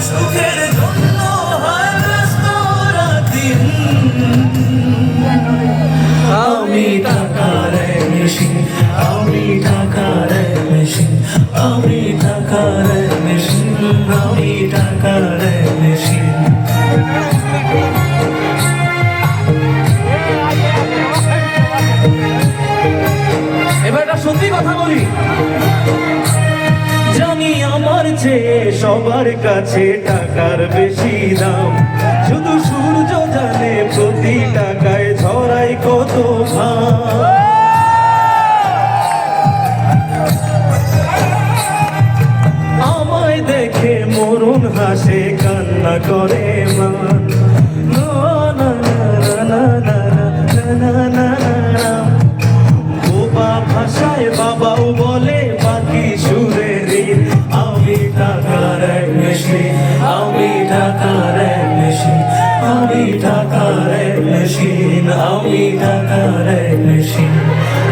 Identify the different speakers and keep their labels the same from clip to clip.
Speaker 1: সুখের জন্য হয় ব্যস্ত রাতদিন। আমি টাকার মেশিন, আমি টাকার মেশিন, আমি টাকার মেশিন, আমি টাকার মেশিন। এবার একটা সত্যি কথা বলি, জানি আমার চেয়ে সবার কাছে টাকার বেশি দাম, শুধু সূর্য জানে প্রতি টাকায় ছড়াই কত ঘাম। আমায় দেখে মরণ হাসে কান্না করে মা, না না না না না না না। বোবা ভাষায় বাবাও বলে বাকি সুরে ঋণ। আমি টাকার মেশিন, আমি টাকার মেশিন, আমি টাকার মেশিন, আমি টাকার মেশিন।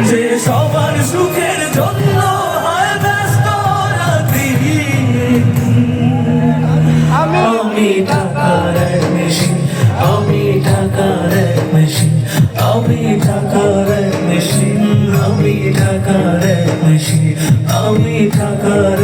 Speaker 1: যে সবার সুখের জন্য হয় ব্যস্ত রাতদিন। আমি টাকার মেশিন, আমি টাকার মেশিন, আমি টাকার মেশিন, আমি টাকার মেশিন, আমি টাকার